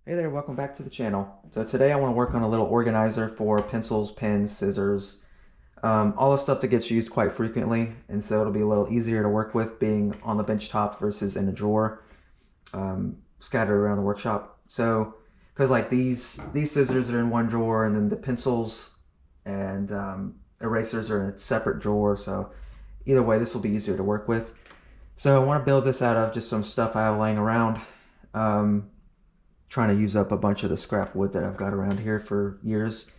Hey there, welcome back to the channel. So today I want to work on a little organizer for pencils, pens, scissors, all the stuff that gets used quite frequently, and so it'll be a little easier to work with being on the bench top versus in a drawer, scattered around the workshop. So, because like these scissors are in one drawer, and then the pencils and erasers are in a separate drawer, so either way this will be easier to work with. So I want to build this out of just some stuff I have laying around. Trying to use up a bunch of the scrap wood that I've got around here for years.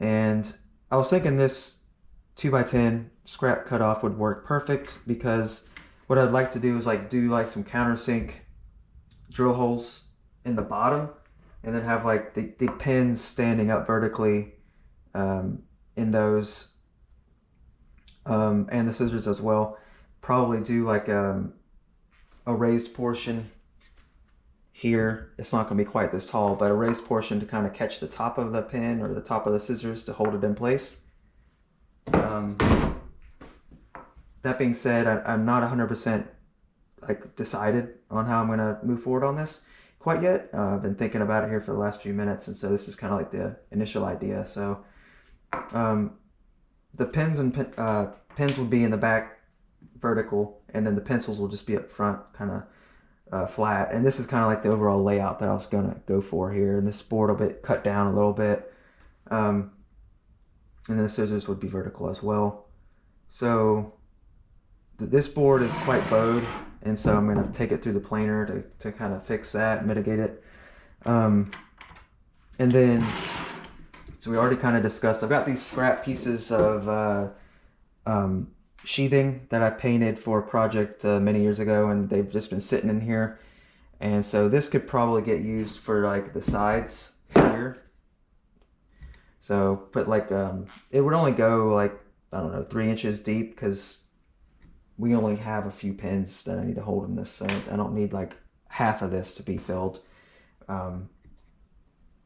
And I was thinking this 2x10 scrap cutoff would work perfect, because what I'd like to do is do some countersink drill holes in the bottom, and then have like the pins standing up vertically in those, and the scissors as well. Probably do like a raised portion here. It's not going to be quite this tall, but a raised portion to kind of catch the top of the pin or the top of the scissors to hold it in place. That being said, I'm not 100% like decided on how I'm going to move forward on this quite yet. I've been thinking about it here for the last few minutes, and so this is kind of like the initial idea. So the pins and pins will be in the back vertical, and then the pencils will just be up front kind of flat. And this is kind of like the overall layout that I was gonna go for here, and this board will be cut down a little bit, and then the scissors would be vertical as well. So this board is quite bowed, and so I'm going to take it through the planer to kind of fix that, mitigate it. And then, so we already kind of discussed, I've got these scrap pieces of sheathing that I painted for a project many years ago, and they've just been sitting in here. And so this could probably get used for like the sides here. So put like, it would only go like, I don't know, 3 inches deep, because we only have a few pins that I need to hold in this, so I don't need like half of this to be filled.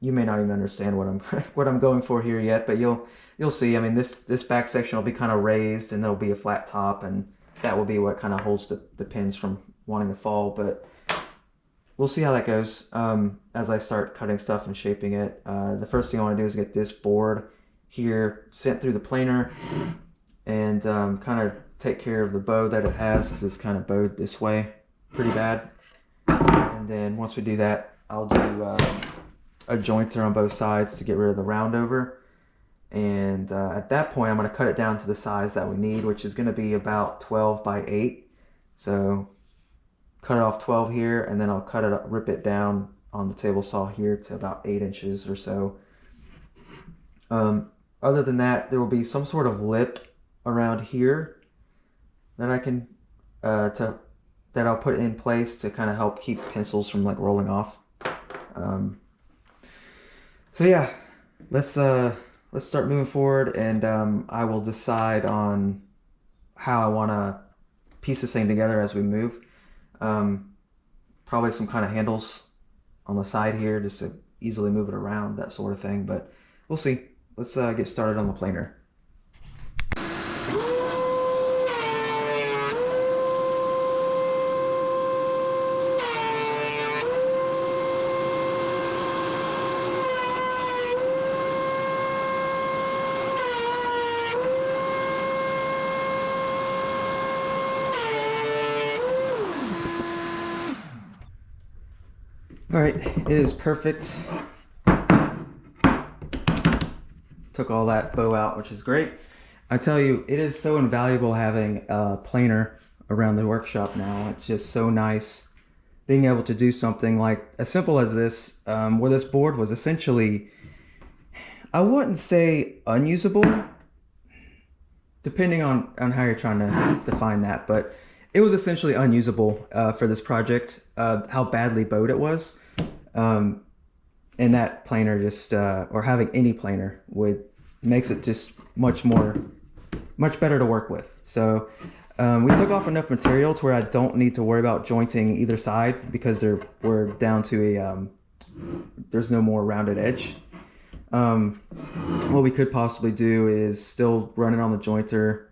You may not even understand what I'm what I'm going for here yet, but you'll see. I mean, this back section will be kind of raised, and there'll be a flat top, and that will be what kind of holds the pins from wanting to fall. But we'll see how that goes as I start cutting stuff and shaping it. The first thing I want to do is get this board here sent through the planer, and kind of take care of the bow that it has, because it's kind of bowed this way pretty bad. And then once we do that, I'll do a jointer on both sides to get rid of the round over. And at that point, I'm going to cut it down to the size that we need, which is going to be about 12 by 8. So cut it off 12 here, and then I'll cut it up, rip it down on the table saw here to about 8 inches or so. Other than that, there will be some sort of lip around here that I can that I'll put in place to kind of help keep pencils from like rolling off. So yeah, let's start moving forward, and I will decide on how I want to piece this thing together as we move. Probably some kind of handles on the side here just to easily move it around, that sort of thing, but we'll see. Let's get started on the planer. All right, it is perfect. Took all that bow out, which is great. I tell you, it is so invaluable having a planer around the workshop now. It's just so nice being able to do something like as simple as this, where this board was essentially, I wouldn't say unusable, depending on how you're trying to define that, but it was essentially unusable for this project, how badly bowed it was. And that planer just, or having any planer makes it just much better to work with. So we took off enough material to where I don't need to worry about jointing either side, because we're down to there's no more rounded edge. What we could possibly do is still run it on the jointer.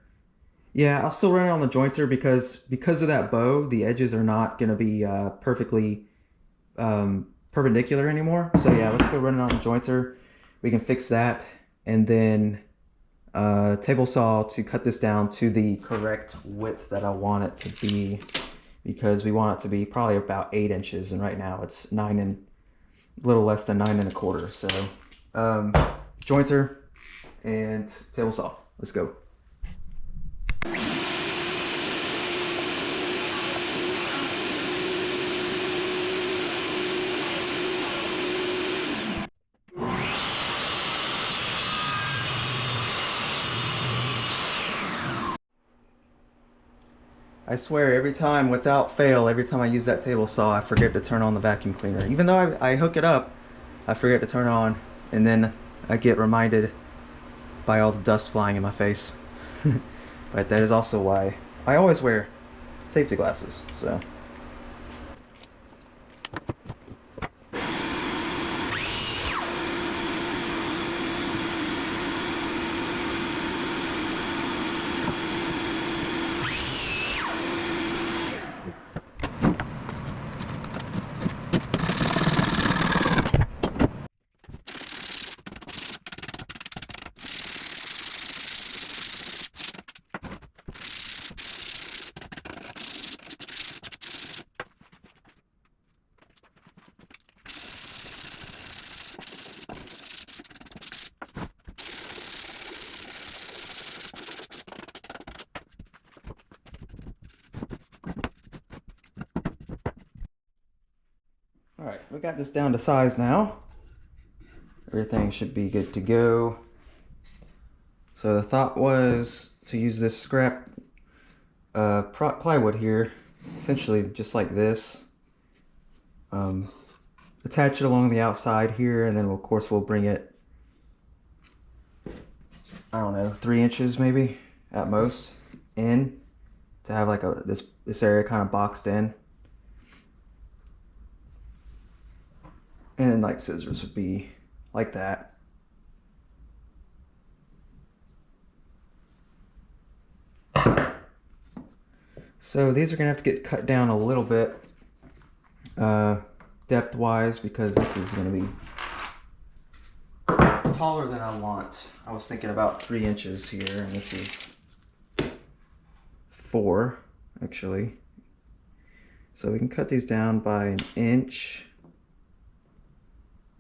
Yeah, I'll still run it on the jointer because of that bow, the edges are not going to be perfectly perpendicular anymore. So yeah, let's go run it on the jointer. We can fix that, and then table saw to cut this down to the correct width that I want it to be, because we want it to be probably about 8 inches, and right now it's 9 and a little less than 9 1/4. So jointer and table saw. Let's go. I swear, every time, without fail, every time I use that table saw, I forget to turn on the vacuum cleaner. Even though I hook it up, I forget to turn it on, and then I get reminded by all the dust flying in my face. But that is also why I always wear safety glasses, so. Alright, we got this down to size now. Everything should be good to go. So the thought was to use this scrap plywood here, essentially just like this. Attach it along the outside here, and then of course we'll bring it, I don't know, 3 inches maybe at most in, to have like this area kind of boxed in. And then like scissors would be like that. So these are gonna have to get cut down a little bit depth wise, because this is gonna be taller than I want. I was thinking about 3 inches here, and this is 4 actually. So we can cut these down by 1 inch,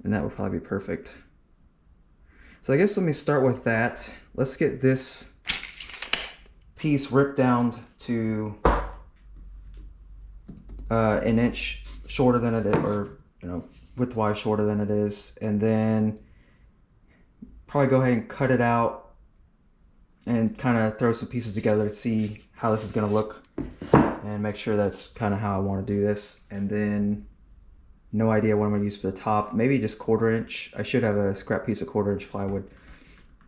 and that would probably be perfect. So I guess let me start with that. Let's get this piece ripped down to 1 inch shorter than it is, or width-wise shorter than it is, and then probably go ahead and cut it out and kind of throw some pieces together to see how this is going to look, and make sure that's kind of how I want to do this. And then no idea what I'm going to use for the top. Maybe just 1/4 inch. I should have a scrap piece of 1/4 inch plywood.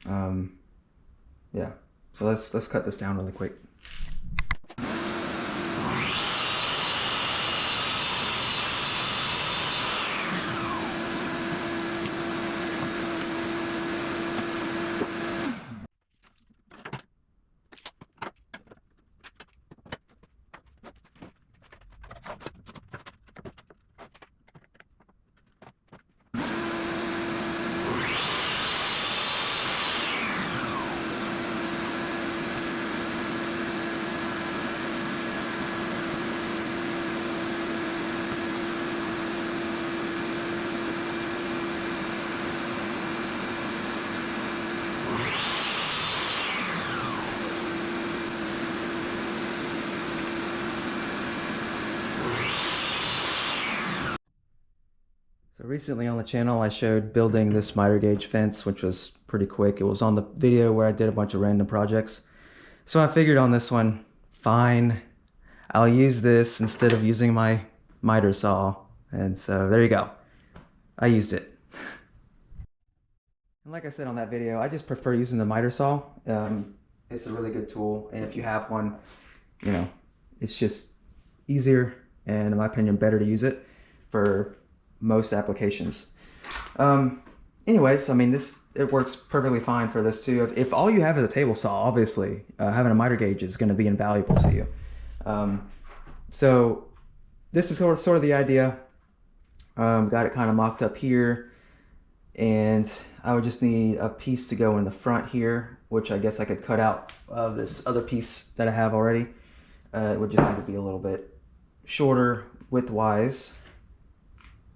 Yeah, so let's cut this down really quick. So recently on the channel I showed building this miter gauge fence, which was pretty quick. It was on the video where I did a bunch of random projects. So I figured on this one, fine, I'll use this instead of using my miter saw. And so there you go. I used it. And like I said on that video, I just prefer using the miter saw. It's a really good tool, and if you have one, it's just easier, and in my opinion better to use it for most applications. Anyways, I mean, it works perfectly fine for this too. If all you have is a table saw, obviously having a miter gauge is going to be invaluable to you. So this is sort of the idea. Got it kind of mocked up here, and I would just need a piece to go in the front here, which I guess I could cut out of this other piece that I have already. It would just need to be a little bit shorter width-wise.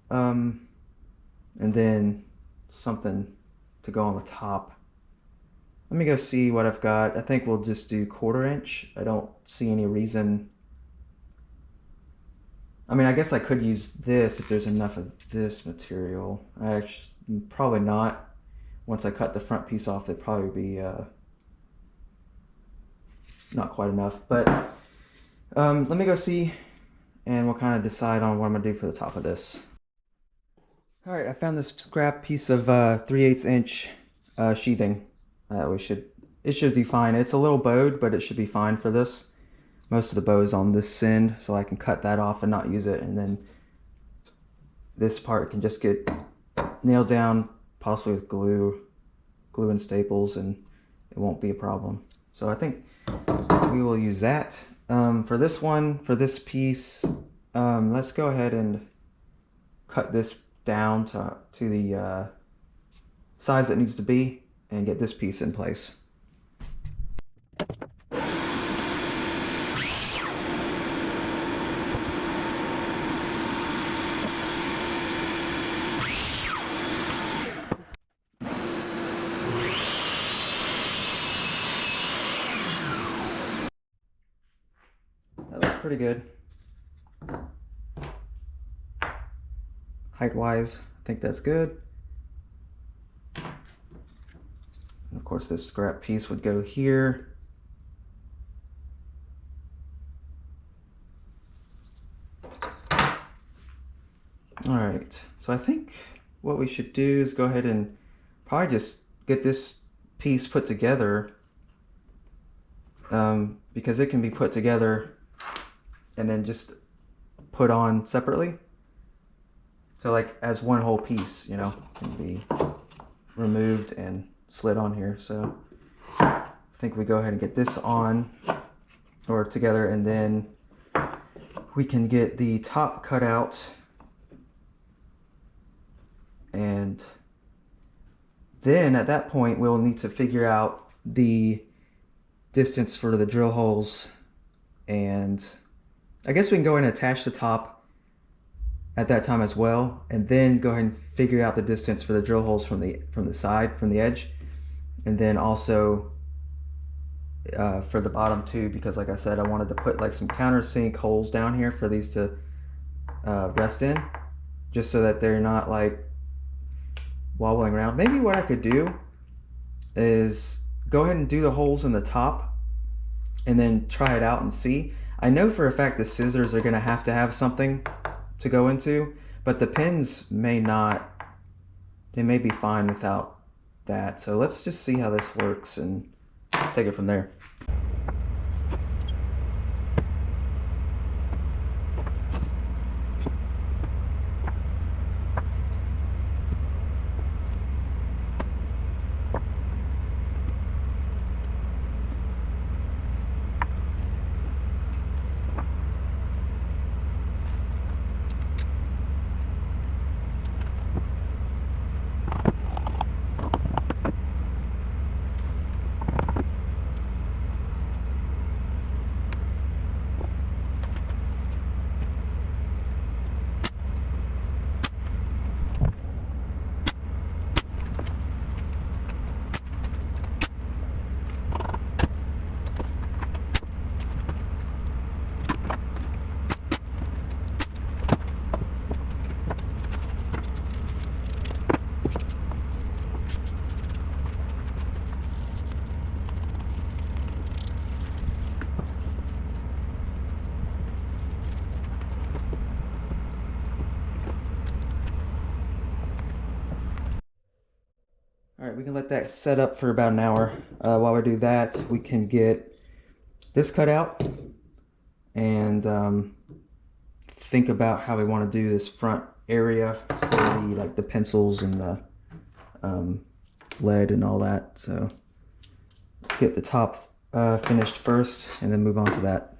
And then something to go on the top. Let me go see what I've got. I think we'll just do 1/4 inch. I don't see any reason. I mean, I guess I could use this if there's enough of this material. Probably not. Once I cut the front piece off, it'd probably be not quite enough. But let me go see, and we'll kind of decide on what I'm gonna do for the top of this. All right, I found this scrap piece of 3/8 inch sheathing. It should be fine. It's a little bowed, but it should be fine for this. Most of the bow is on this end, so I can cut that off and not use it, and then this part can just get nailed down, possibly with glue and staples, and it won't be a problem. So I think we will use that. For this one, for this piece, let's go ahead and cut this down to the size it needs to be and get this piece in place. That looks pretty good. Height-wise, I think that's good. And of course, this scrap piece would go here. All right, so I think what we should do is go ahead and probably just get this piece put together, because it can be put together and then just put on separately. So like as one whole piece, you know, can be removed and slid on here. So I think we go ahead and get this on or together, and then we can get the top cut out, and then at that point we'll need to figure out the distance for the drill holes, and I guess we can go in and attach the top at that time as well, and then go ahead and figure out the distance for the drill holes from the side, from the edge, and then also for the bottom too, because like I said, I wanted to put like some countersink holes down here for these to rest in, just so that they're not like wobbling around. Maybe what I could do is go ahead and do the holes in the top and then try it out and see. I know for a fact the scissors are gonna have to have something to go into, but the pins may not. They may be fine without that. So let's just see how this works and take it from there. All right, we can let that set up for about an hour. While we do that, we can get this cut out and think about how we want to do this front area for the pencils and the lead and all that. So get the top finished first, and then move on to that.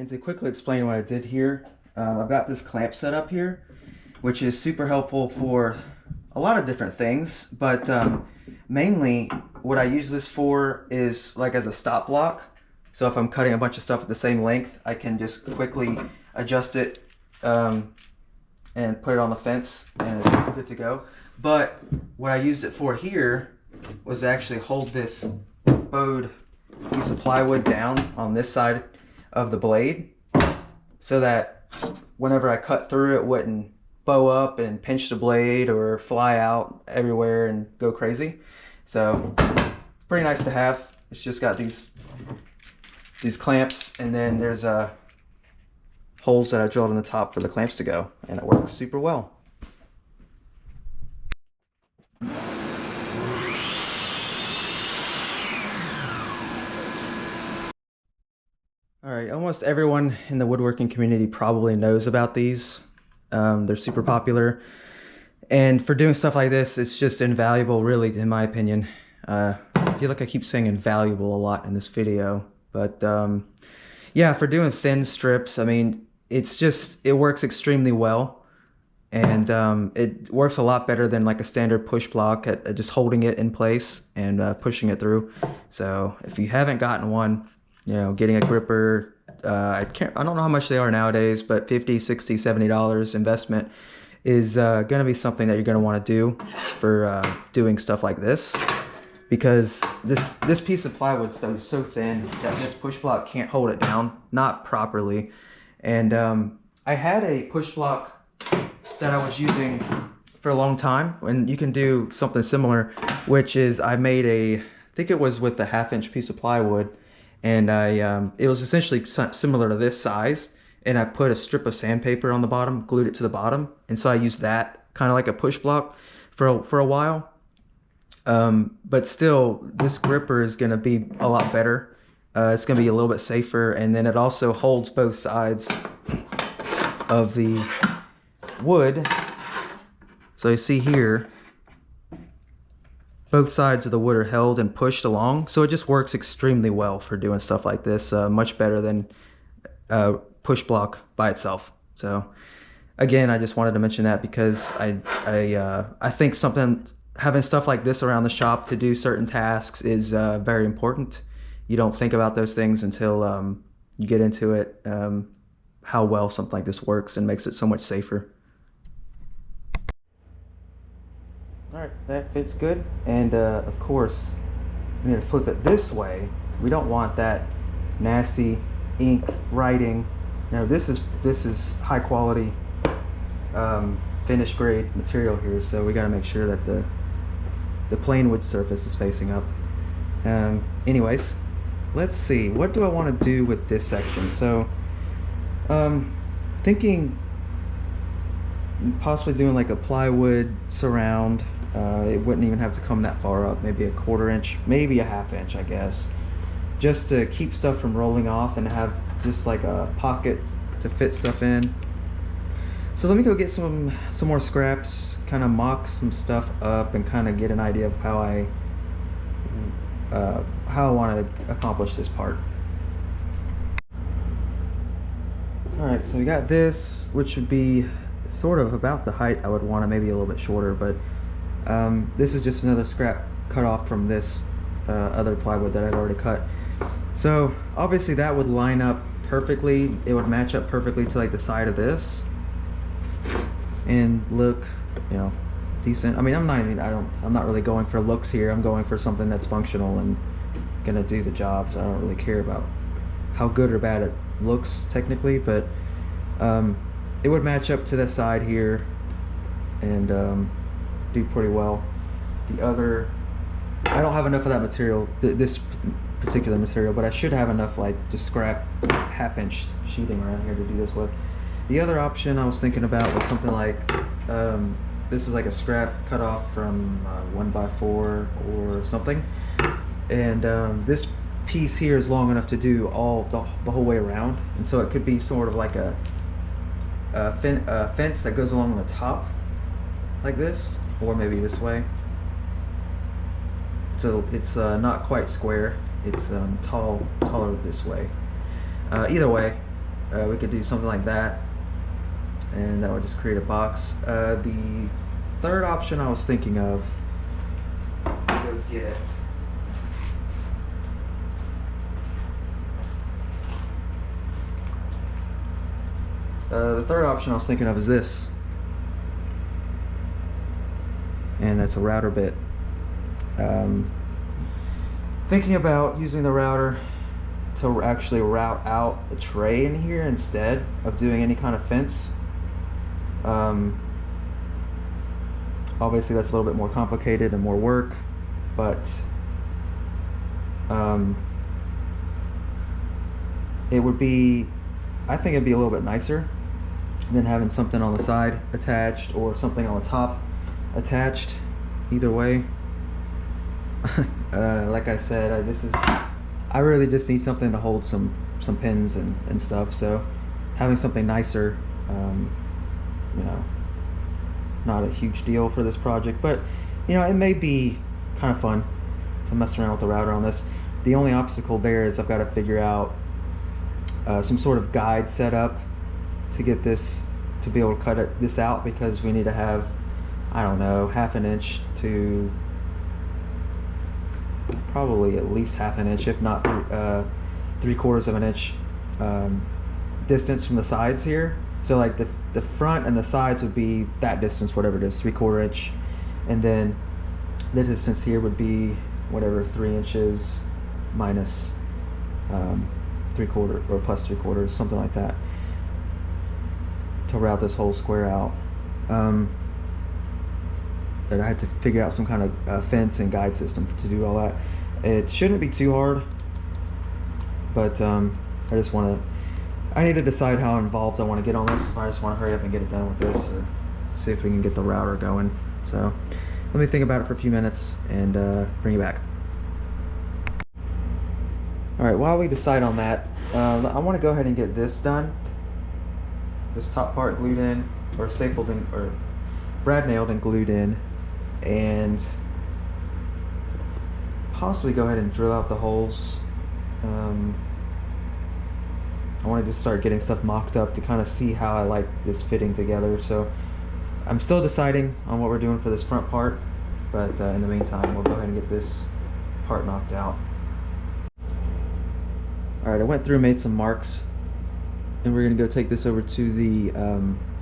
And to quickly explain what I did here, I've got this clamp set up here, which is super helpful for a lot of different things, but mainly what I use this for is like as a stop block. So if I'm cutting a bunch of stuff at the same length, I can just quickly adjust it and put it on the fence and it's good to go. But what I used it for here was to actually hold this bowed piece of plywood down on this side of the blade so that whenever I cut through it wouldn't bow up and pinch the blade or fly out everywhere and go crazy. So pretty nice to have. It's just got these clamps, and then there's holes that I drilled in the top for the clamps to go, and it works super well. All right, almost everyone in the woodworking community probably knows about these. They're super popular, and for doing stuff like this, it's just invaluable, really, in my opinion. I feel like I keep saying invaluable a lot in this video, but yeah, for doing thin strips, I mean, it works extremely well, and it works a lot better than like a standard push block at just holding it in place and pushing it through. So if you haven't gotten one, you know, getting a gripper, I don't know how much they are nowadays, but $50, $60, $70 investment is going to be something that you're going to want to do for doing stuff like this, because this piece of plywood is so thin that this push block can't hold it down, not properly. And I had a push block that I was using for a long time, and you can do something similar, which is I made I think it was with a 1/2-inch piece of plywood, and it was essentially similar to this size, and I put a strip of sandpaper on the bottom, glued it to the bottom, and so I used that kind of like a push block for a while. But still, this gripper is going to be a lot better. It's going to be a little bit safer, and then it also holds both sides of the wood. So you see here, both sides of the wood are held and pushed along, so it just works extremely well for doing stuff like this, much better than push block by itself. So again, I just wanted to mention that because I think having stuff like this around the shop to do certain tasks is very important. You don't think about those things until you get into it, how well something like this works and makes it so much safer. All right, that fits good. And of course, we need to flip it this way. We don't want that nasty ink writing. Now this is high quality finished grade material here, so we got to make sure that the plain wood surface is facing up. Anyways, let's see, what do I want to do with this section? So thinking possibly doing like a plywood surround. It wouldn't even have to come that far up, maybe a 1/4 inch, maybe a 1/2 inch, I guess, just to keep stuff from rolling off and have just like a pocket to fit stuff in. So let me go get some more scraps, kind of mock some stuff up, and kind of get an idea of how I want to accomplish this part. All right, so we got this, which would be sort of about the height I would want, it maybe a little bit shorter, but this is just another scrap cut off from this other plywood that I'd already cut. So obviously that would line up perfectly. It would match up perfectly to like the side of this and look, you know, decent. I mean, I'm not really going for looks here. I'm going for something that's functional and gonna do the job. So I don't really care about how good or bad it looks technically, but it would match up to the side here and do pretty well. The other, I don't have enough of that material, this particular material, but I should have enough like just scrap 1/2 inch sheathing around here to do this with. The other option I was thinking about was something like this is like a scrap cut off from 1x4 or something, and this piece here is long enough to do the whole way around, and so it could be sort of like a fence that goes along the top like this, or maybe this way. So it's not quite square, it's taller this way. Either way, We could do something like that, and that would just create a box. The third option I was thinking of, go get it. The third option I was thinking of is this, and that's a router bit. Thinking about using the router to actually route out a tray in here instead of doing any kind of fence. Obviously that's a little bit more complicated and more work, but it would be, I think it'd be a little bit nicer than having something on the side attached or something on the top attached. Either way, like I said, I really just need something to hold some pins and stuff, so having something nicer, you know, not a huge deal for this project, but you know, it may be kind of fun to mess around with the router on this. The only obstacle there is I've got to figure out some sort of guide set up to get this, to be able to cut this out, because we need to have, I don't know, 1/2 inch to probably at least 1/2 inch, if not 3/4 inch distance from the sides here. So like the front and the sides would be that distance, whatever it is, 3/4 inch, and then the distance here would be whatever, 3 inches minus 3/4 or plus 3/4, something like that, to route this whole square out. But I had to figure out some kind of fence and guide system to do all that. It shouldn't be too hard, but I need to decide how involved I want to get on this. If I just want to hurry up and get it done with this, or see if we can get the router going. So let me think about it for a few minutes and bring you back. All right, while we decide on that, I want to go ahead and get this done. This top part glued in, or stapled in, or brad nailed and glued in, and possibly go ahead and drill out the holes. I want to just start getting stuff mocked up to kind of see how I like this fitting together. So I'm still deciding on what we're doing for this front part, but in the meantime, we'll go ahead and get this part knocked out. All right, I went through and made some marks, and we're gonna go take this over to the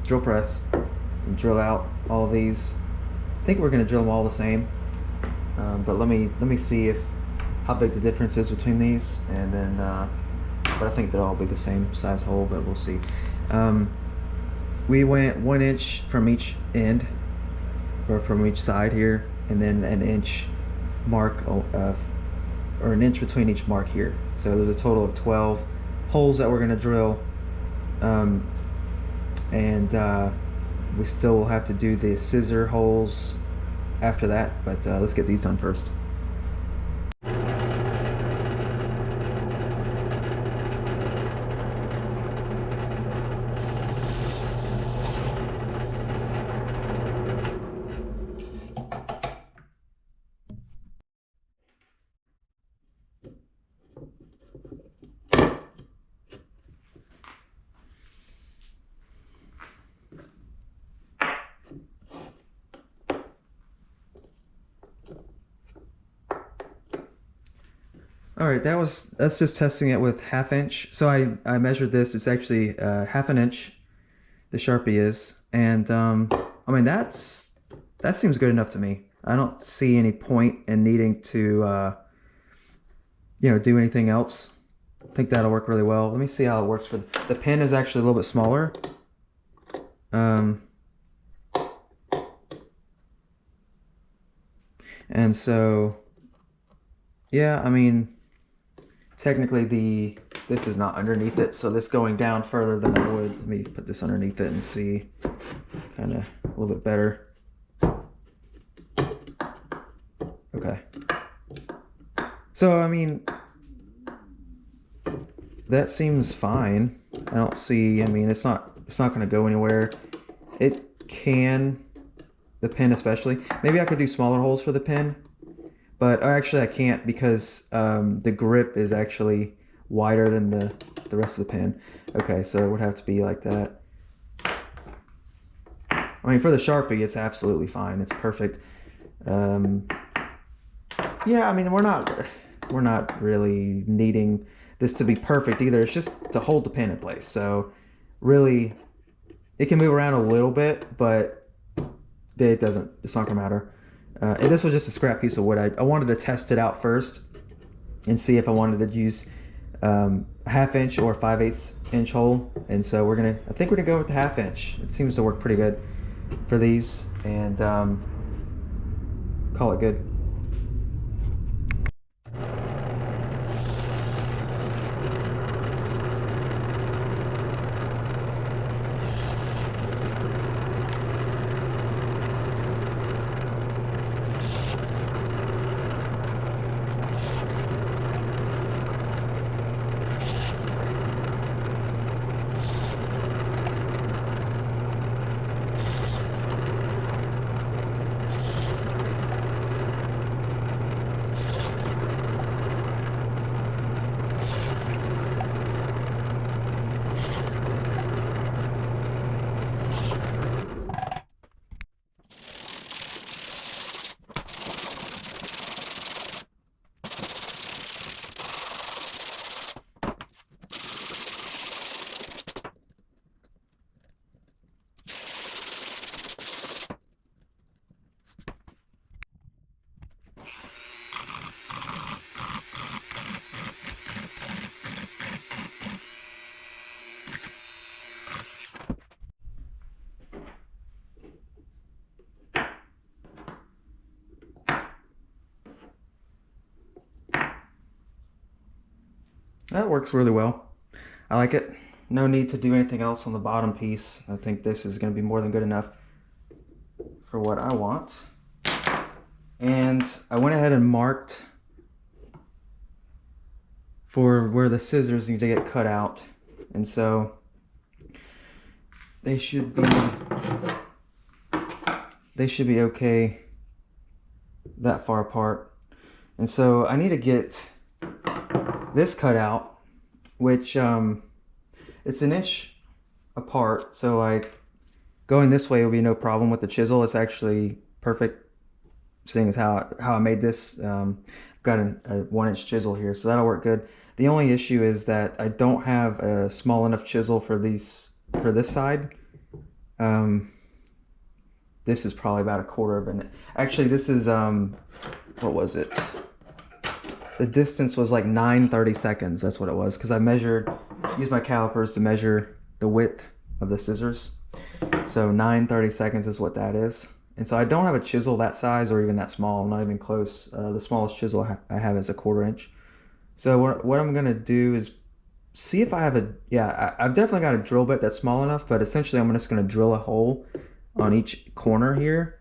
drill press and drill out all of these. I think we're gonna drill them all the same, but let me see how big the difference is between these, and then but I think they'll all be the same size hole, but we'll see. We went 1 inch from each end, or from each side here, and then an inch mark, or an inch between each mark here. So there's a total of 12 holes that we're gonna drill, and we still will have to do the scissor holes after that, but let's get these done first. All right, that's just testing it with 1/2 inch. So I measured this. It's actually 1/2 inch. The Sharpie is, and I mean that seems good enough to me. I don't see any point in needing to you know, do anything else. I think that'll work really well. Let me see how it works for the pin. Is actually a little bit smaller. And so yeah, I mean, technically this is not underneath it, so this going down further than I would. Let me put this underneath it and see kind of a little bit better. Okay. So I mean, that seems fine. I don't see, I mean, it's not going to go anywhere. It can, the pin especially. Maybe I could do smaller holes for the pin, but actually I can't, because the grip is actually wider than the rest of the pin. Okay, so it would have to be like that. I mean, for the Sharpie, it's absolutely fine. It's perfect. Yeah, I mean, we're not really needing this to be perfect either. It's just to hold the pen in place. So really, it can move around a little bit, but it's not gonna matter. And this was just a scrap piece of wood. I wanted to test it out first and see if I wanted to use a 1/2 inch or 5/8 inch hole. And so I think we're gonna go with the 1/2 inch. It seems to work pretty good for these, and call it good. That works really well. I like it. No need to do anything else on the bottom piece. I think this is going to be more than good enough for what I want. And I went ahead and marked for where the scissors need to get cut out. And so they should be okay that far apart. And so I need to get this cut out, which it's 1 inch apart. So like going this way will be no problem with the chisel. It's actually perfect, seeing as how I made this. I've got a 1 inch chisel here, so that'll work good. The only issue is that I don't have a small enough chisel for this side. This is probably about 1/4 of an. Actually, this is what was it? The distance was like 9/32. That's what it was, because I used my calipers to measure the width of the scissors. So 9/32 is what that is. And so I don't have a chisel that size or even that small. I'm not even close. The smallest chisel I have is a 1/4 inch. So what I'm gonna do is see if I have I've definitely got a drill bit that's small enough, but essentially I'm just gonna drill a hole on each corner here,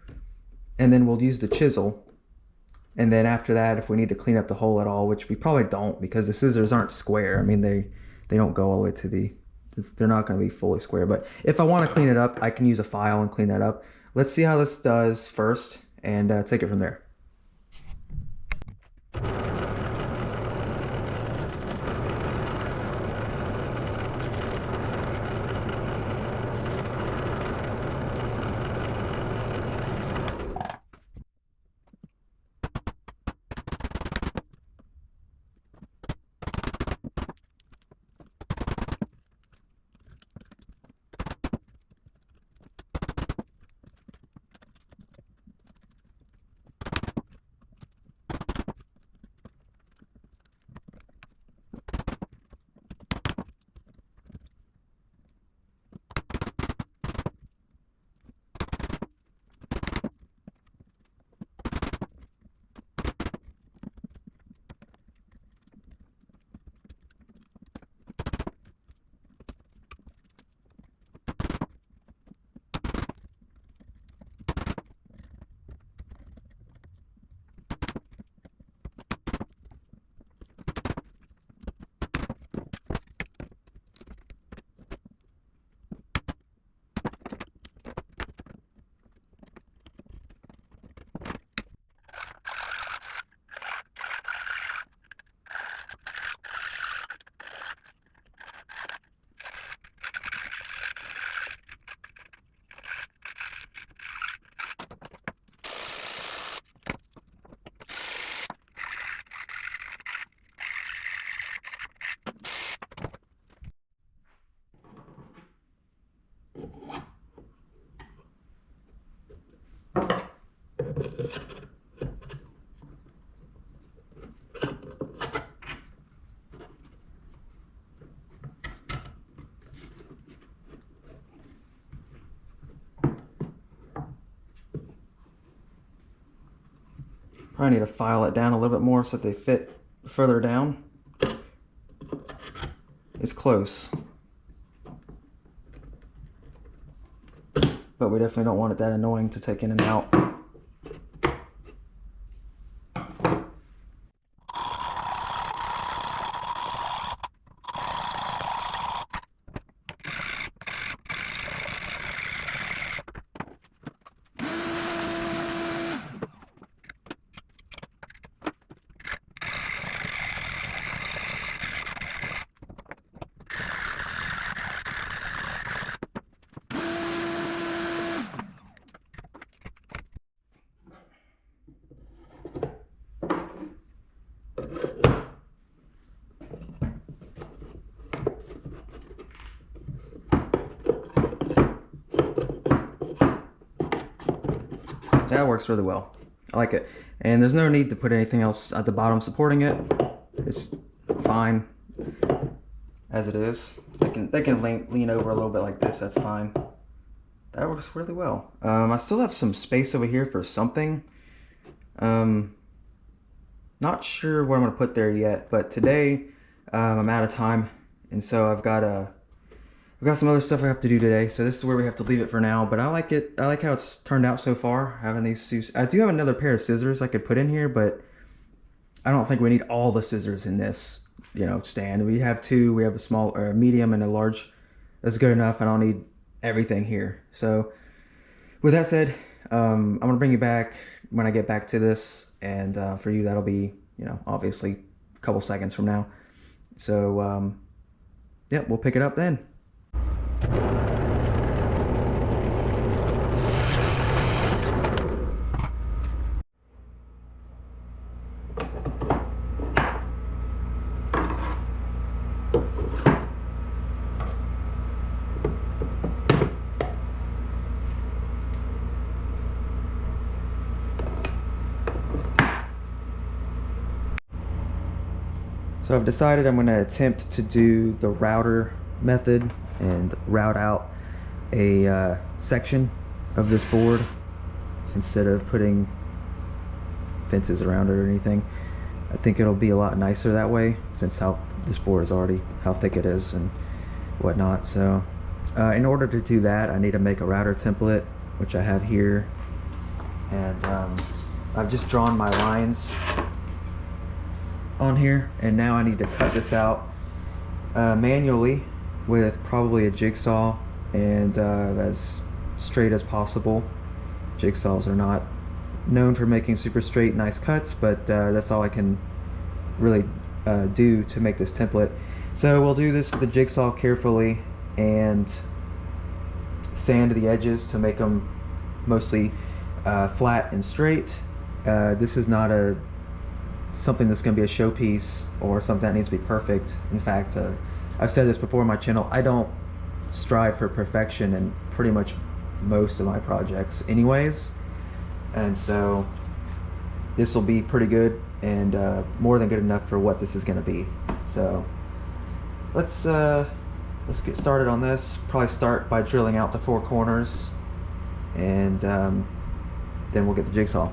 and then we'll use the chisel. And then after that, if we need to clean up the hole at all, which we probably don't, because the scissors aren't square. I mean, they don't go all the way to they're not going to be fully square. But if I want to clean it up, I can use a file and clean that up. Let's see how this does first, and take it from there. Probably need to file it down a little bit more so that they fit further down. It's close, but we definitely don't want it that annoying to take in and out. That works really well. I like it. And there's no need to put anything else at the bottom supporting it. It's fine as it is. They can lean over a little bit like this, that's fine. That works really well. I still have some space over here for something. Not sure what I'm gonna put there yet, but today I'm out of time, and so I've got some other stuff I have to do today, so this is where we have to leave it for now. But I like it. I like how it's turned out so far, having these two. I do have another pair of scissors I could put in here, but I don't think we need all the scissors in this, stand. We have two. We have a small, or a medium, and a large. That's good enough. I don't need everything here. So with that said, I'm gonna bring you back when I get back to this, and for you that'll be, obviously a couple seconds from now. So yeah, we'll pick it up then. So I've decided I'm going to attempt to do the router method and route out a section of this board instead of putting fences around it or anything. I think it'll be a lot nicer that way, since how this board is already, how thick it is and whatnot. So in order to do that, I need to make a router template, which I have here, and I've just drawn my lines on here, and now I need to cut this out manually with probably a jigsaw, and as straight as possible. Jigsaws are not known for making super straight nice cuts, but that's all I can really do to make this template. So we'll do this with the jigsaw carefully and sand the edges to make them mostly flat and straight. This is not something that's going to be a showpiece or something that needs to be perfect. In fact, I've said this before on my channel, I don't strive for perfection in pretty much most of my projects anyways, and so this will be pretty good and more than good enough for what this is going to be. So let's get started on this. Probably start by drilling out the four corners, and then we'll get the jigsaw.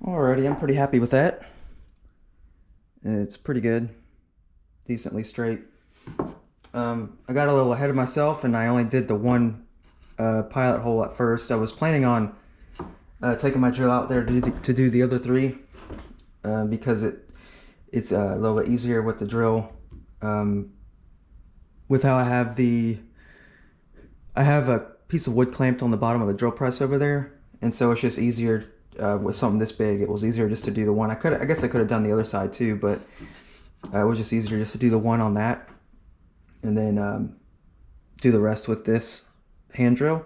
Alrighty, I'm pretty happy with that. It's pretty good, decently straight. I got a little ahead of myself and I only did the one pilot hole at first. I was planning on taking my drill out there to do the other three because it's a little bit easier with the drill. With how I have a piece of wood clamped on the bottom of the drill press over there, and so it's just easier with something this big. It was easier just to do the one. I guess I could have done the other side too, but it was just easier just to do the one on that, and then do the rest with this hand drill.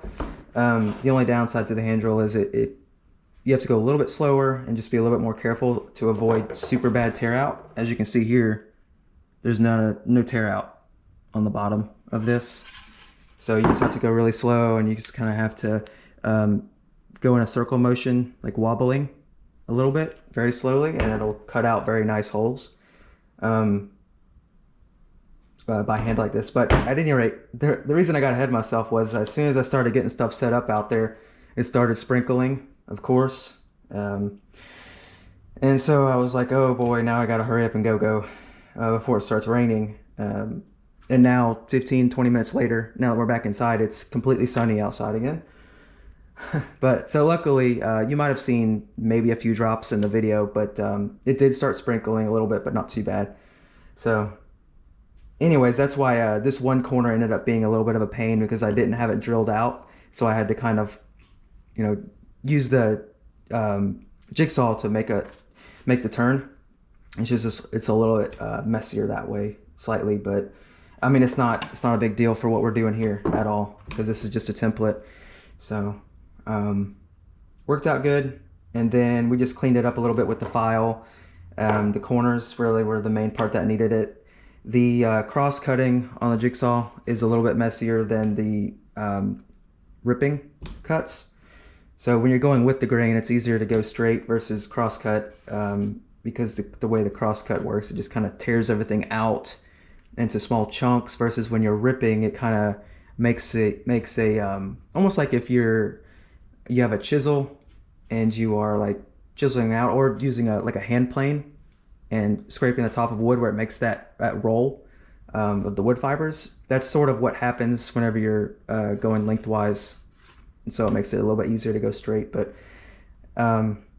The only downside to the hand drill is you have to go a little bit slower and just be a little bit more careful to avoid super bad tear out. As you can see here, there's no tear out on the bottom of this, so you just have to go really slow, and you just kind of have to go in a circle motion, like wobbling a little bit very slowly, and it'll cut out very nice holes by hand like this. But at any rate, the reason I got ahead of myself was as soon as I started getting stuff set up out there, it started sprinkling, of course, and so I was like, oh boy, now I gotta hurry up and go before it starts raining. And now 15-20 minutes later, now that we're back inside, it's completely sunny outside again. But so luckily, you might have seen maybe a few drops in the video, but it did start sprinkling a little bit, but not too bad. So anyways, that's why this one corner ended up being a little bit of a pain, because I didn't have it drilled out. So I had to kind of, use the jigsaw to make the turn. It's a little bit messier that way slightly, but I mean, it's not a big deal for what we're doing here at all, because this is just a template. So worked out good. And then we just cleaned it up a little bit with the file. The corners really were the main part that needed it. The cross cutting on the jigsaw is a little bit messier than the ripping cuts. So when you're going with the grain, it's easier to go straight versus cross cut, because the way the cross cut works, it just kind of tears everything out into small chunks, versus when you're ripping, it kind of makes a almost like if you have a chisel and you are like chiseling out, or using like a hand plane and scraping the top of wood where it makes that roll of the wood fibers. That's sort of what happens whenever you're going lengthwise, and so it makes it a little bit easier to go straight. But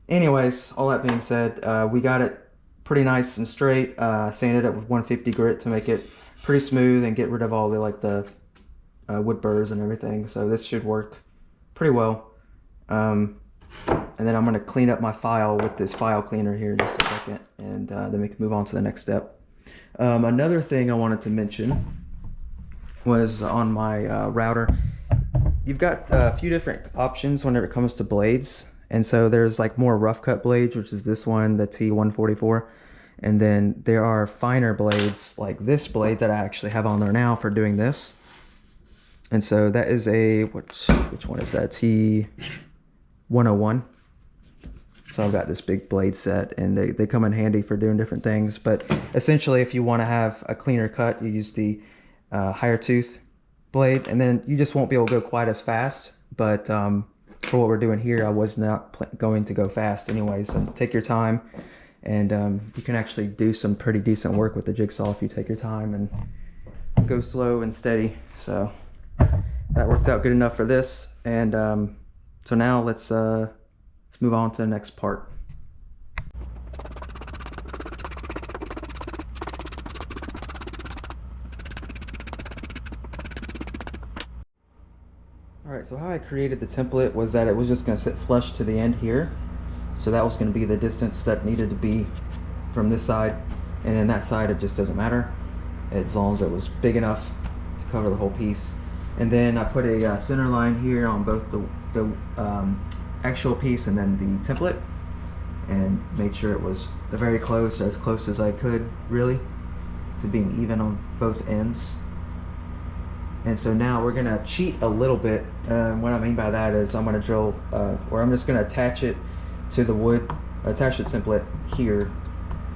anyways, all that being said, we got it pretty nice and straight. Sanded it with 150 grit to make it pretty smooth and get rid of all the wood burrs and everything. So this should work pretty well. And then I'm going to clean up my file with this file cleaner here in just a second, and then we can move on to the next step. Another thing I wanted to mention was on my router, you've got a few different options whenever it comes to blades. And so there's like more rough cut blades, which is this one, the T144. And then there are finer blades like this blade that I actually have on there now for doing this. And so that is which one is that? T101. So I've got this big blade set, and they come in handy for doing different things. But essentially, if you want to have a cleaner cut, you use the higher tooth blade, and then you just won't be able to go quite as fast. But for what we're doing here, I was not going to go fast anyway. So take your time, and you can actually do some pretty decent work with the jigsaw if you take your time and go slow and steady. So that worked out good enough for this. And so now let's move on to the next part. Alright, so how I created the template was that it was just going to sit flush to the end here. So that was going to be the distance that needed to be from this side. And then that side, it just doesn't matter, as long as it was big enough to cover the whole piece. And then I put a center line here on both the actual piece and then the template, and made sure it was very close, as I could really, to being even on both ends. And so now we're gonna cheat a little bit. What I mean by that is I'm gonna drill, or I'm just gonna attach it to the wood, attach the template here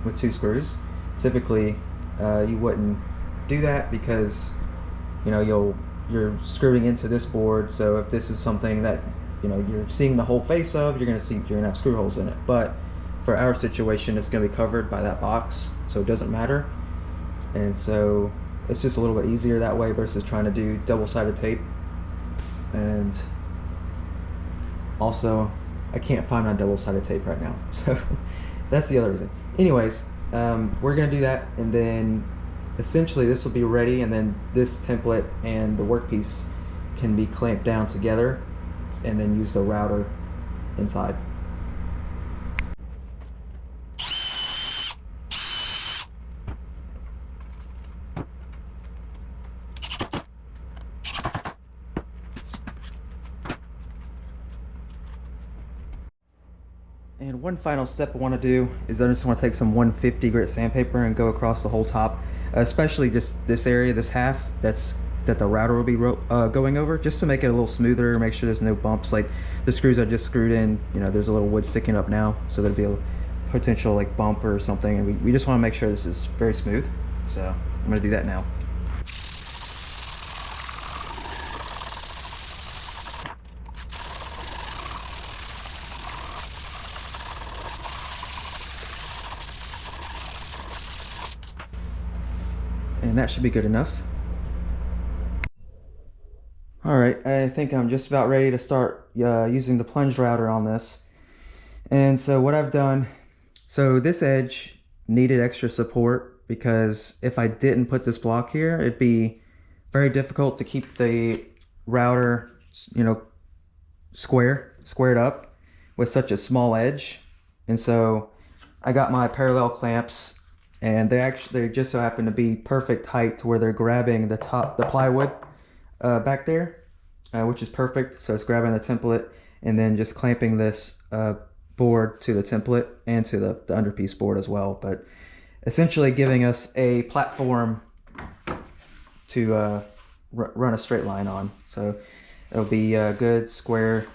with 2 screws. Typically, you wouldn't do that because, you're screwing into this board. So if this is something that, you're seeing the whole face of, you're gonna have screw holes in it. But for our situation, it's going to be covered by that box, so it doesn't matter. And so it's just a little bit easier that way versus trying to do double-sided tape. And also, I can't find my double-sided tape right now, so that's the other reason. Anyways, we're gonna do that, and then essentially this will be ready, and then this template and the workpiece can be clamped down together, and then use the router inside. And one final step I want to do is I just want to take some 150 grit sandpaper and go across the whole top, especially just this area, this half that the router will be going over, just to make it a little smoother, make sure there's no bumps. Like the screws I just screwed in, you know, there's a little wood sticking up now, so there'll be a potential like bump or something, and we just want to make sure this is very smooth. So I'm going to do that now. And that should be good enough. All right, I think I'm just about ready to start using the plunge router on this. And so what I've done, so this edge needed extra support, because if I didn't put this block here, it'd be very difficult to keep the router, you know, squared up with such a small edge. And so I got my parallel clamps, and they just so happen to be perfect height to where they're grabbing the plywood back there, which is perfect. So it's grabbing the template and then just clamping this board to the template and to the underpiece board as well, but essentially giving us a platform to run a straight line on. So it'll be a good square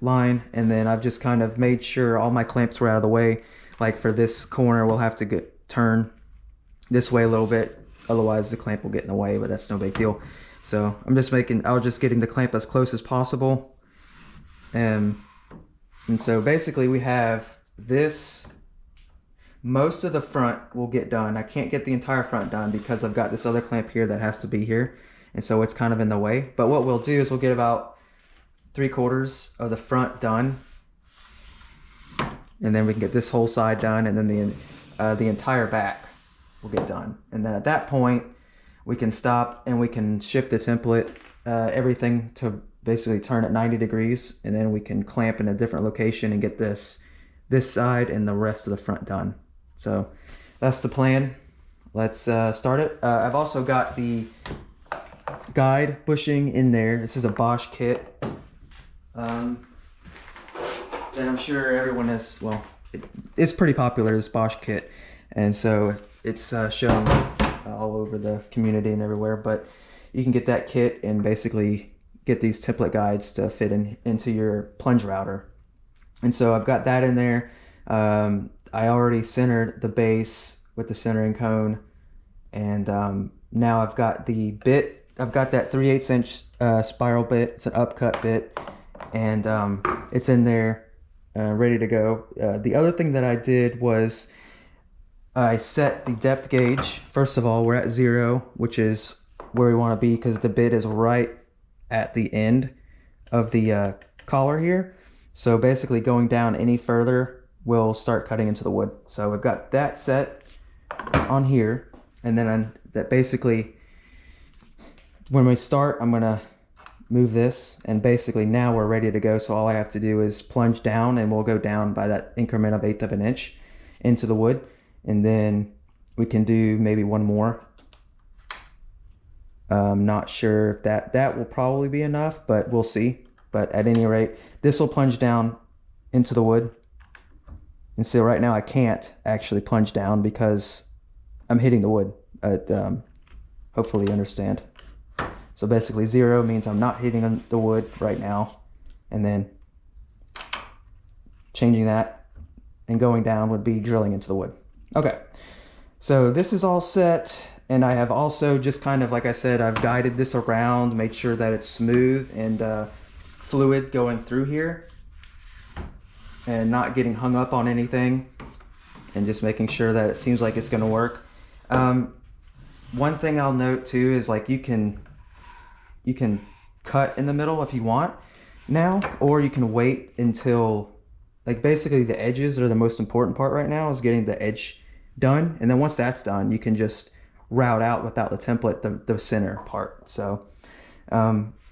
line, and then I've just kind of made sure all my clamps were out of the way. Like for this corner, we'll have to turn this way a little bit, otherwise the clamp will get in the way, but that's no big deal. So I was just getting the clamp as close as possible. And so basically we have this, most of the front will get done. I can't get the entire front done because I've got this other clamp here that has to be here. And so it's kind of in the way. But what we'll do is we'll get about 3/4 of the front done. And then we can get this whole side done, and then the entire back will get done. And then at that point, we can stop and we can shift the template, everything to basically turn at 90 degrees, and then we can clamp in a different location and get this side and the rest of the front done. So that's the plan. Let's start it. I've also got the guide bushing in there. This is a Bosch kit. That I'm sure everyone has, well, it's pretty popular, this Bosch kit, and so it's shown all over the community and everywhere. But you can get that kit and basically get these template guides to fit into your plunge router. And so I've got that in there. I already centered the base with the centering cone, and now I've got the bit. I've got that 3/8 inch spiral bit. It's an upcut bit, and it's in there. Ready to go. The other thing that I did was I set the depth gauge. First of all, we're at 0, which is where we want to be because the bit is right at the end of the collar here. So basically going down any further will start cutting into the wood. So we've got that set on here, and then that basically when we start, I'm going to move this, and basically now we're ready to go. So all I have to do is plunge down, and we'll go down by that increment of 1/8 of an inch into the wood, and then we can do maybe one more. I'm not sure if that will probably be enough, but we'll see. But at any rate, this will plunge down into the wood. And so right now I can't actually plunge down because I'm hitting the wood. Hopefully you understand. So basically 0 means I'm not hitting the wood right now, and then changing that and going down would be drilling into the wood. Okay, so this is all set, and I have also just kind of, like I said, I've guided this around, made sure that it's smooth and fluid going through here. and not getting hung up on anything, and just making sure that it seems like it's going to work. One thing I'll note too is like you can cut in the middle if you want now, or you can wait until, like, basically the edges are the most important part right now, is getting the edge done, and then once that's done you can just route out without the template the center part. So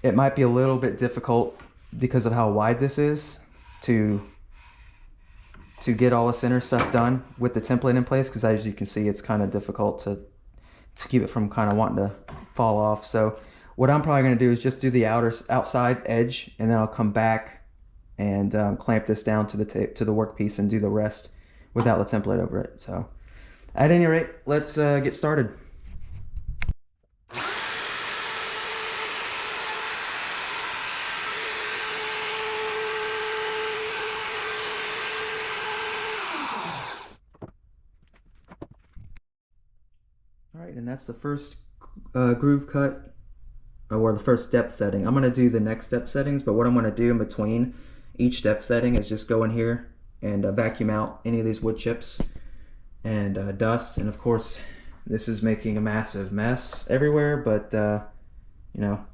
it might be a little bit difficult because of how wide this is to get all the center stuff done with the template in place, because as you can see it's kind of difficult to keep it from kind of wanting to fall off. So what I'm probably going to do is just do the outside edge, and then I'll come back and clamp this down to the workpiece and do the rest without the template over it. So at any rate, let's get started. All right, and that's the first groove cut, or the first depth setting. I'm going to do the next depth settings, but what I'm going to do in between each depth setting is just go in here and vacuum out any of these wood chips and dust. And of course this is making a massive mess everywhere, but you know,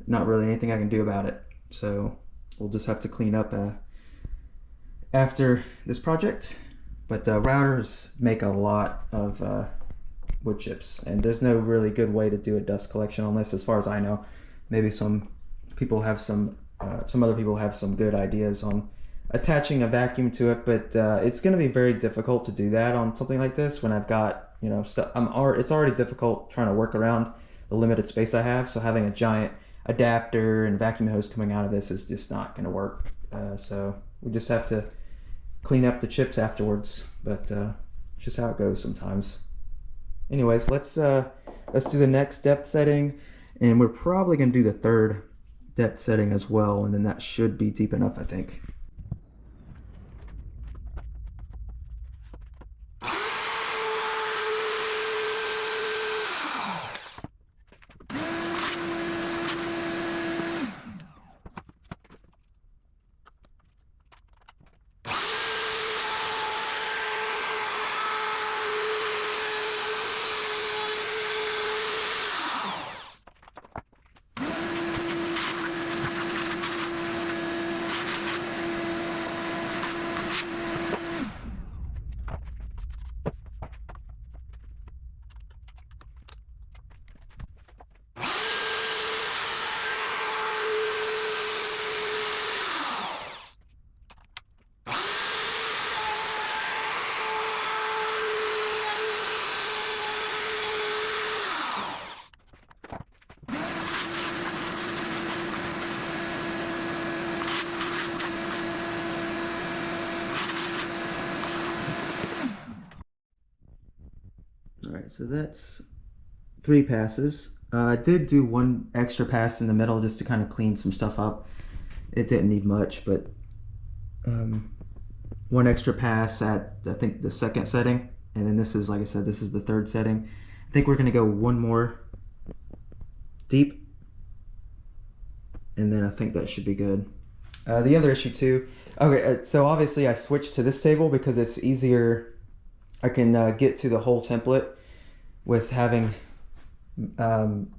not really anything I can do about it. So we'll just have to clean up after this project. But routers make a lot of wood chips, and there's no really good way to do a dust collection on this, as far as I know. Maybe some people have some other people have some good ideas on attaching a vacuum to it, but it's going to be very difficult to do that on something like this when I've got, you know, stuff. It's already difficult trying to work around the limited space I have, so having a giant adapter and vacuum hose coming out of this is just not going to work. So we just have to clean up the chips afterwards, but it's just how it goes sometimes. Anyways, let's do the next depth setting, and we're probably going to do the third depth setting as well, and then that should be deep enough, I think. Alright, so that's 3 passes. I did do one extra pass in the middle just to kind of clean some stuff up. It didn't need much, but one extra pass at, I think, the second setting, and then this is, like I said, this is the third setting. I think we're going to go one more deep, and then I think that should be good. The other issue too, okay, so obviously I switched to this table because it's easier. I can get to the whole template with having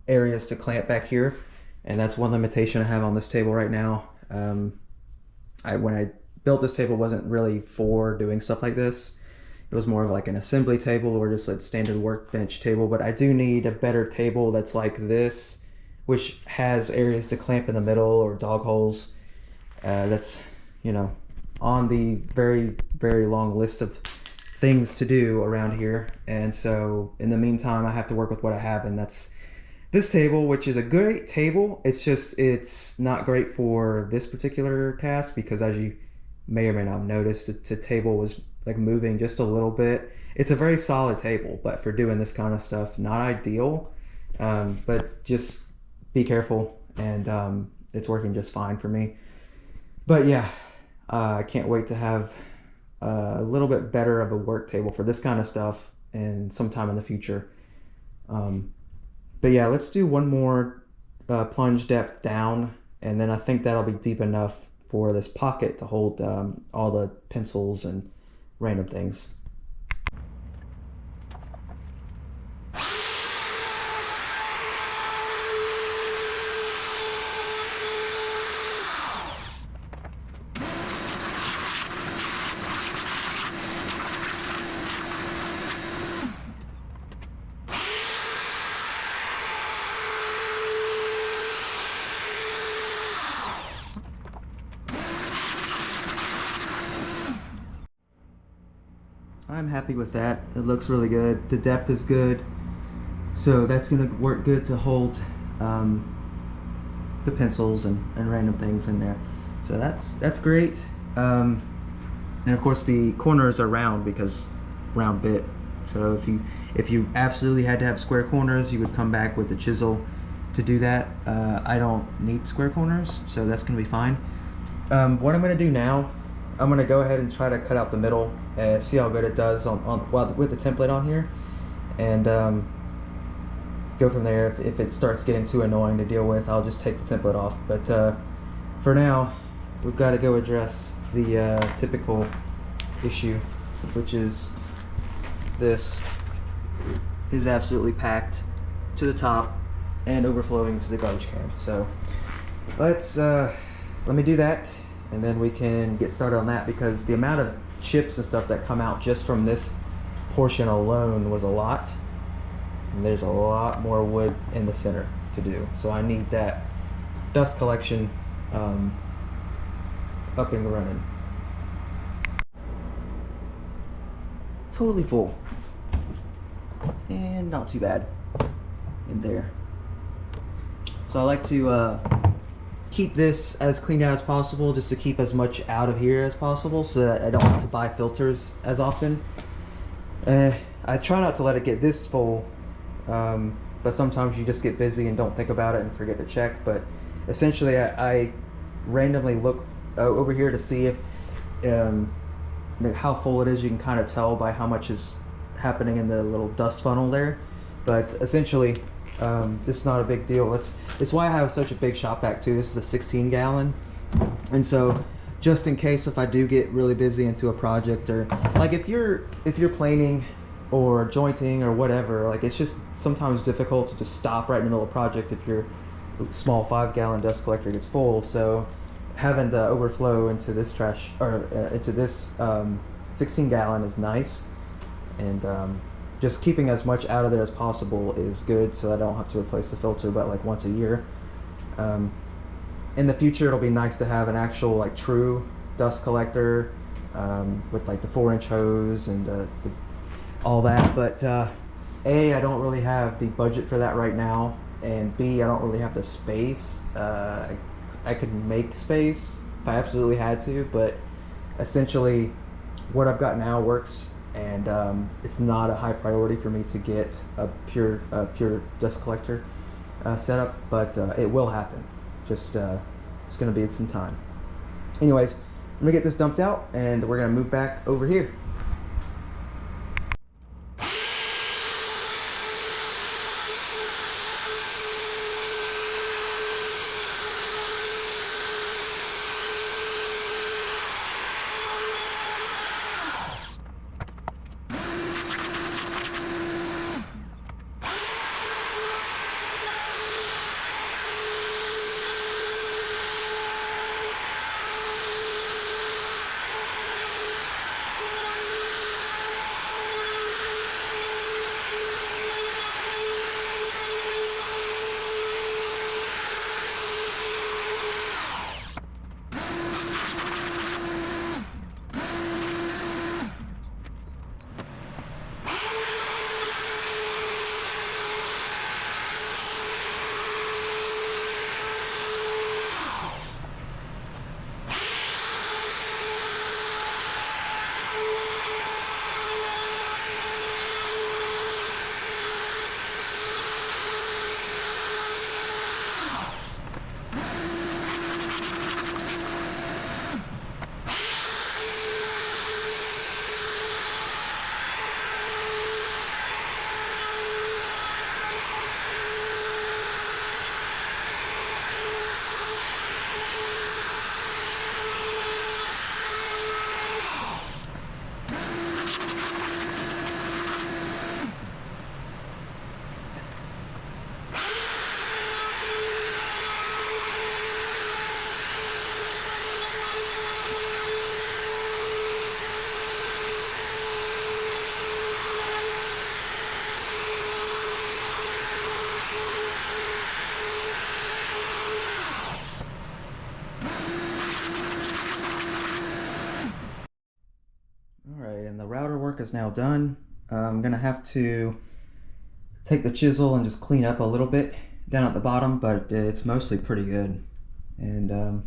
areas to clamp back here, and that's one limitation I have on this table right now. When I built this table, wasn't really for doing stuff like this. It was more of like an assembly table or just a standard workbench table, but I do need a better table that's like this, which has areas to clamp in the middle or dog holes. That's, you know, on the very, very long list of things to do around here. And so in the meantime, I have to work with what I have, and that's this table, which is a great table. It's just, it's not great for this particular task because, as you may or may not have noticed, the table was like moving just a little bit. It's a very solid table, but for doing this kind of stuff, not ideal. But just be careful, and it's working just fine for me. But yeah, I can't wait to have a little bit better of a work table for this kind of stuff and sometime in the future. But yeah, let's do one more plunge depth down, and then I think that'll be deep enough for this pocket to hold all the pencils and random things. I'm happy with that. It looks really good. The depth is good. So that's going to work good to hold the pencils and random things in there. So that's great. And of course the corners are round because round bit. So if you absolutely had to have square corners, you would come back with a chisel to do that. I don't need square corners, so that's going to be fine. What I'm going to do now, I'm going to go ahead and try to cut out the middle and see how good it does with the template on here, and go from there. If it starts getting too annoying to deal with, I'll just take the template off. But for now, we've got to go address the typical issue, which is this is absolutely packed to the top and overflowing to the garbage can. So let me do that, and then we can get started on that, because the amount of chips and stuff that come out just from this portion alone was a lot, and there's a lot more wood in the center to do. So I need that dust collection up and running. Totally full, and not too bad in there. So I like to keep this as cleaned out as possible, just to keep as much out of here as possible, so that I don't have to buy filters as often. I try not to let it get this full, but sometimes you just get busy and don't think about it and forget to check. But essentially I randomly look over here to see if how full it is. You can kind of tell by how much is happening in the little dust funnel there. But essentially, this is not a big deal. It's why I have such a big shop vac too. This is a 16 gallon, and so just in case if I do get really busy into a project, or like if you're planing or jointing or whatever, like it's just sometimes difficult to just stop right in the middle of a project if your small 5 gallon dust collector gets full. So having the overflow into this trash, or into this 16 gallon is nice, and just keeping as much out of there as possible is good, so I don't have to replace the filter but like once a year. In the future, it'll be nice to have an actual like true dust collector with like the 4-inch hose and all that, but A, I don't really have the budget for that right now, and B, I don't really have the space. I could make space if I absolutely had to, but essentially what I've got now works, and it's not a high priority for me to get a pure dust collector setup, but it will happen. Just it's gonna be some time. Anyways, let me get this dumped out, and we're gonna move back over here. the router work is now done. I'm gonna have to take the chisel and just clean up a little bit down at the bottom, but it's mostly pretty good. And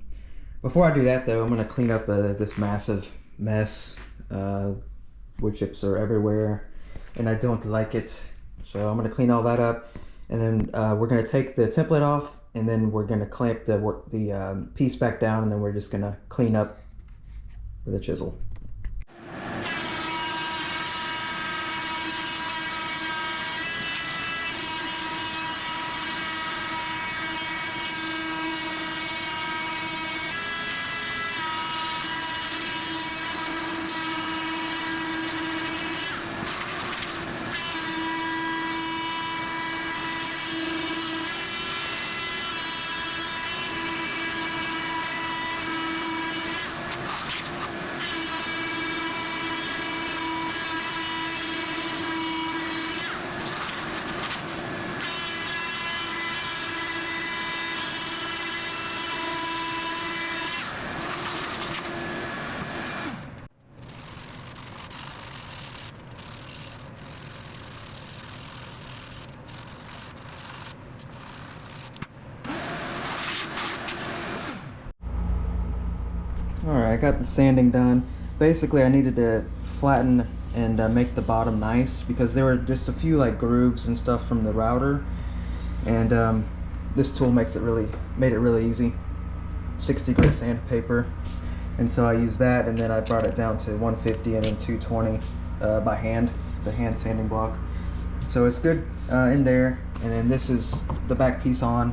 before I do that though, I'm gonna clean up this massive mess. Wood chips are everywhere and I don't like it. So I'm gonna clean all that up, and then we're gonna take the template off, and then we're gonna clamp the piece back down, and then we're just gonna clean up with a chisel. Alright, I got the sanding done. Basically, I needed to flatten and make the bottom nice because there were just a few like grooves and stuff from the router, and this tool made it really easy. 60 grit sandpaper, and so I used that, and then I brought it down to 150 and then 220 by hand, the hand sanding block. So it's good in there, and then this is the back piece on.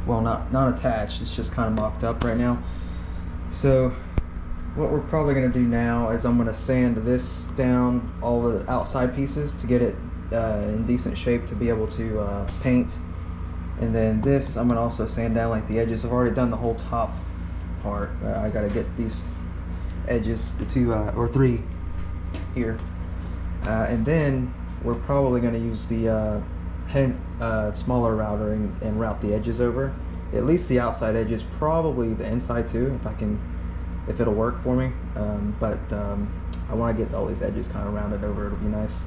Well, not attached. It's just kind of mocked up right now. So what we're probably going to do now is I'm going to sand this down, all the outside pieces, to get it in decent shape to be able to paint. And then this I'm going to also sand down like the edges. I've already done the whole top part. I got to get these edges or three here. And then we're probably going to use the smaller router and route the edges over. At least the outside edges, probably the inside too, if it'll work for me. But I want to get all these edges kind of rounded over. It'll be nice.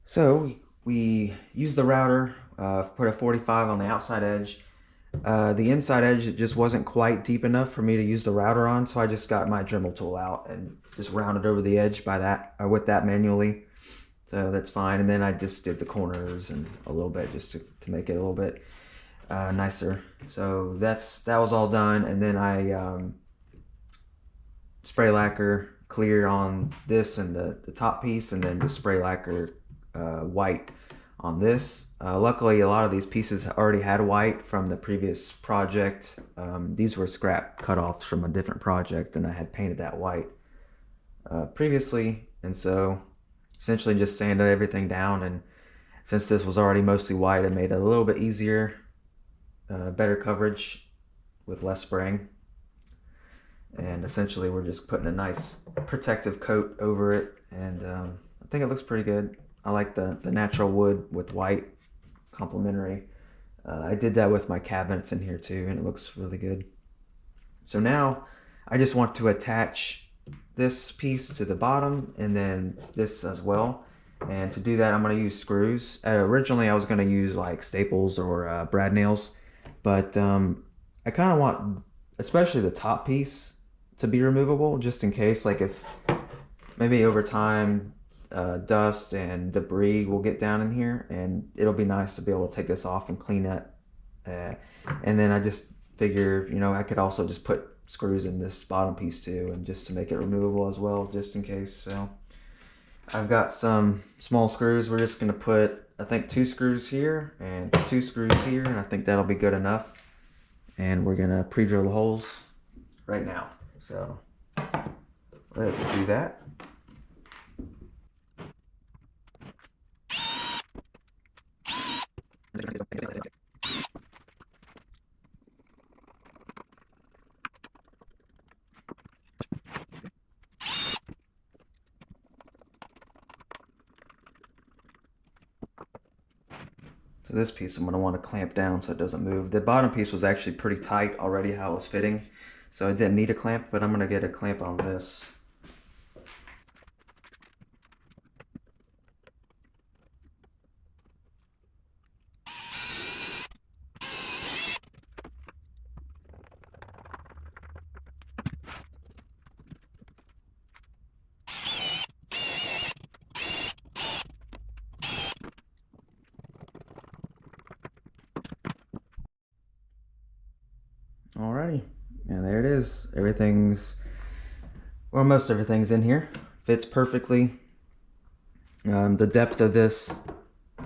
So we used the router, put a 45 on the outside edge. The inside edge, it just wasn't quite deep enough for me to use the router on, so I just got my Dremel tool out and just rounded over the edge with that manually. So that's fine. And then I just did the corners and a little bit just to make it a little bit nicer. So that was all done, and then I spray lacquer clear on this and the top piece, and then just spray lacquer white on this. Luckily, a lot of these pieces already had white from the previous project. These were scrap cutoffs from a different project, and I had painted that white previously, and so essentially just sanded everything down. And since this was already mostly white, it made it a little bit easier, better coverage with less spraying. And essentially we're just putting a nice protective coat over it, and I think it looks pretty good. I like the natural wood with white, complementary. I did that with my cabinets in here too, and it looks really good. So now I just want to attach this piece to the bottom and then this as well. And to do that, I'm going to use screws. Originally I was going to use like staples or brad nails, but I kind of want especially the top piece to be removable, just in case, like if maybe over time dust and debris will get down in here, and it'll be nice to be able to take this off and clean that. And then I just figure, you know, I could also just put screws in this bottom piece too, and just to make it removable as well, just in case. So I've got some small screws. We're just going to put, I think, 2 screws here and 2 screws here, and I think that'll be good enough. And we're going to pre-drill the holes right now. So let's do that. So this piece I'm going to want to clamp down so it doesn't move. The bottom piece was actually pretty tight already how it was fitting, so I didn't need a clamp, but I'm going to get a clamp on this. Alrighty, and there it is. Everything's, well, most everything's in here. Fits perfectly. The depth of this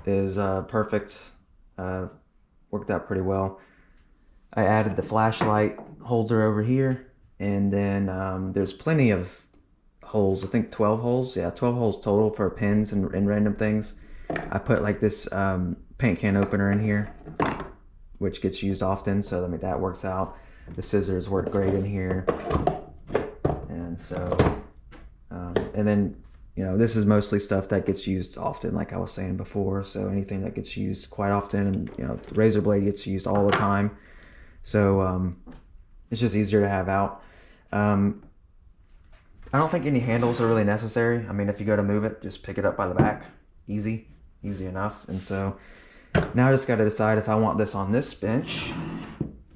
is perfect. Worked out pretty well. I added the flashlight holder over here, and then there's plenty of holes. I think 12 holes. Yeah, 12 holes total for pins and random things. I put like this paint can opener in here, which gets used often, so I mean that works out. The scissors work great in here, and so and then, you know, this is mostly stuff that gets used often, like I was saying before. So anything that gets used quite often, and you know, the razor blade gets used all the time, so it's just easier to have out. I don't think any handles are really necessary. I mean, if you go to move it, just pick it up by the back. Easy enough. And so now I just got to decide if I want this on this bench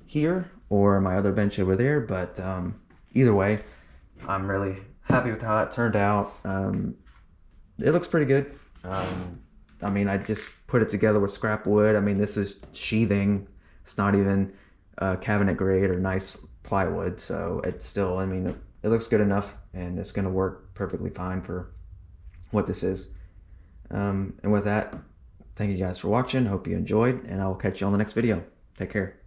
here or my other bench over there. But either way, I'm really happy with how that turned out. It looks pretty good. I mean, I just put it together with scrap wood. I mean, this is sheathing. It's not even cabinet grade or nice plywood. So it's still, I mean, it looks good enough, and it's going to work perfectly fine for what this is. And with that, thank you guys for watching. Hope you enjoyed, and I will catch you on the next video. Take care.